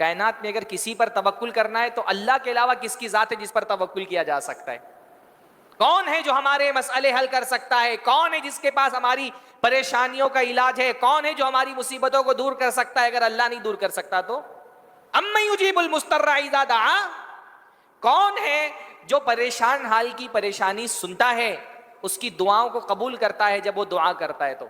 कायनात में अगर किसी पर तवक्कुल करना है तो अल्लाह के अलावा किसकी जात है जिस पर तवक्कुल किया जा सकता है? कौन है जो हमारे मसले हल कर सकता है? कौन है जिसके पास हमारी परेशानियों का इलाज है? कौन है जो हमारी मुसीबतों को दूर कर सकता है? अगर अल्लाह नहीं दूर कर सकता तो अम्मा युजीबुल मुस्तर्रा इज़ा दआ, कौन है जो परेशान हाल की परेशानी सुनता है, उसकी दुआओं को कबूल करता है जब वो दुआ करता है? तो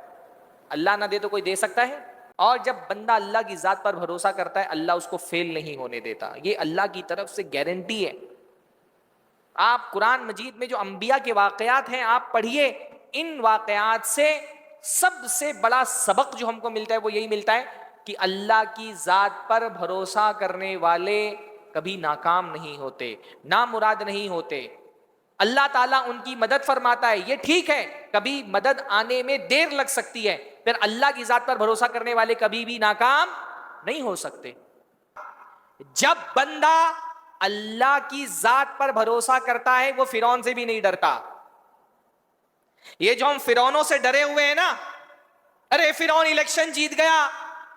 अल्लाह ना दे तो कोई दे सकता है? और जब बंदा अल्लाह की ज़ात पर भरोसा करता है अल्लाह उसको फेल नहीं होने देता, ये अल्लाह की तरफ से गारंटी है। आप कुरान मजीद में जो अंबिया के वाकयात हैं आप पढ़िए, इन वाकयात से सबसे बड़ा सबक जो हमको मिलता है वो यही मिलता है कि अल्लाह की ज़ात पर भरोसा करने वाले कभी नाकाम नहीं होते, नामुराद नहीं होते। अल्लाह ताला उनकी मदद फरमाता है। ये ठीक है कभी मदद आने में देर लग सकती है, फिर अल्लाह की ज़ात पर भरोसा करने वाले कभी भी नाकाम नहीं हो सकते। जब बंदा अल्लाह की ज़ात पर भरोसा करता है वो फिरौन से भी नहीं डरता। ये जो हम फिरौनों से डरे हुए हैं ना, अरे फिरौन इलेक्शन जीत गया,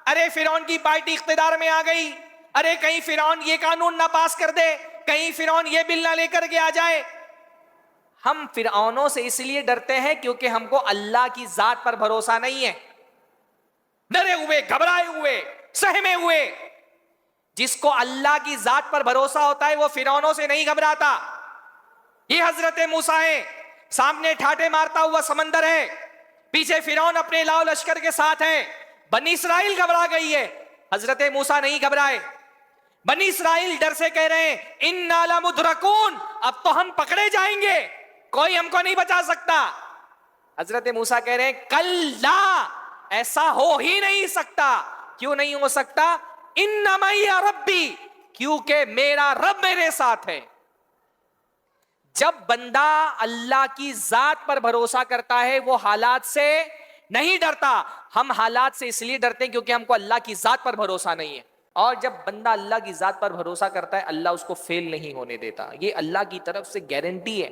अरे फिरौन की पार्टी इख्तिदार में आ गई, अरे कहीं फिरौन ये कानून ना पास कर दे, कहीं फिरौन ये बिल ना लेकर के आ जाए। हम फिरौनों से इसलिए डरते हैं क्योंकि हमको अल्लाह की ज़ात पर भरोसा नहीं है। डरे हुए, घबराए हुए, सहमे हुए। जिसको अल्लाह की ज़ात पर भरोसा होता है वो फिरौनों से नहीं घबराता। ये हजरत मूसा है, सामने ठाटे मारता हुआ समंदर है, पीछे फिरौन अपने लाओ लश्कर के साथ है। बनी इसराइल घबरा गई है, हजरत मूसा नहीं घबराए। बनी इसराइल डर से कह रहे हैं इन्ना लमुद्रकून, अब तो हम पकड़े जाएंगे, कोई हमको नहीं बचा सकता। हजरत मूसा कह रहे हैं कल्ला, ऐसा हो ही नहीं सकता। क्यों नहीं हो सकता? इन्नमा या रब्बी, क्योंकि मेरा रब मेरे साथ है। जब बंदा अल्लाह की ज़ात पर भरोसा करता है वो हालात से नहीं डरता। हम हालात से इसलिए डरते हैं क्योंकि हमको अल्लाह की ज़ात पर भरोसा नहीं है। और जब बंदा अल्लाह की ज़ात पर भरोसा करता है अल्लाह उसको फेल नहीं होने देता, ये अल्लाह की तरफ से गारंटी है।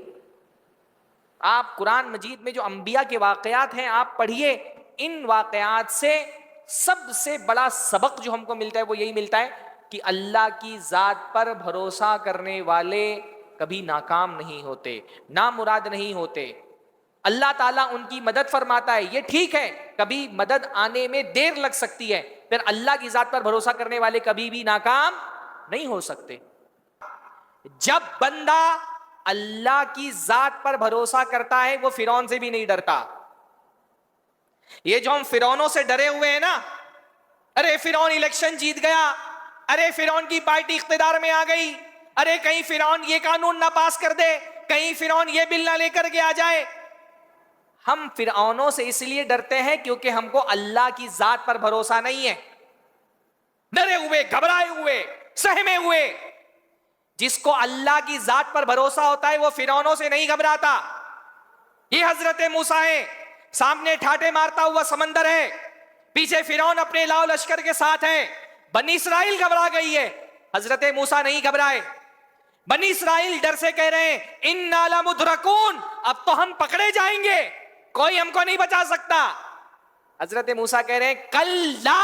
आप कुरान मजीद में जो अंबिया के वाकयात हैं आप पढ़िए, इन वाकयात से सबसे बड़ा सबक जो हमको मिलता है वो यही मिलता है कि अल्लाह की ज़ात पर भरोसा करने वाले कभी नाकाम नहीं होते, नामुराद नहीं होते। अल्लाह ताला उनकी मदद फरमाता है। ये ठीक है कभी मदद आने में देर लग सकती है, फिर अल्लाह की ज़ात पर भरोसा करने वाले कभी भी नाकाम नहीं हो सकते। जब बंदा अल्लाह की ज़ात पर भरोसा करता है वो फिरौन से भी नहीं डरता। ये जो हम फिरौनों से डरे हुए हैं ना, अरे फिरौन इलेक्शन जीत गया, अरे फिरौन की पार्टी इख्तिदार में आ गई, अरे कहीं फिरौन ये कानून ना पास कर दे, कहीं फिरौन ये बिल ना लेकर के आ जाए। हम फिरौनों से इसलिए डरते हैं क्योंकि हमको अल्लाह की ज़ात पर भरोसा नहीं है। डरे हुए, घबराए हुए, सहमे हुए। जिसको अल्लाह की ज़ात पर भरोसा होता है वो फिरौनों से नहीं घबराता। ये हजरत मूसा है, सामने ठाटे मारता हुआ समंदर है, पीछे फिरौन अपने लाओ लश्कर के साथ है। बनी इसराइल घबरा गई है, हजरत मूसा नहीं घबराए। बनी इसराइल डर से कह रहे हैं इन्ना लमुद्रकून, अब तो हम पकड़े जाएंगे, कोई हमको नहीं बचा सकता। हजरत मूसा कह रहे हैं कल्ला,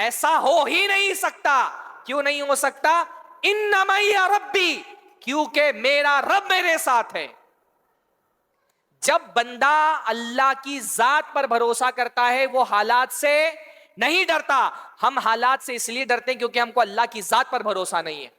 ऐसा हो ही नहीं सकता। क्यों नहीं हो सकता? इन्नमा या रब्बी, क्योंकि मेरा रब मेरे साथ है। जब बंदा अल्लाह की ज़ात पर भरोसा करता है वो हालात से नहीं डरता। हम हालात से इसलिए डरते हैं क्योंकि हमको अल्लाह की ज़ात पर भरोसा नहीं है।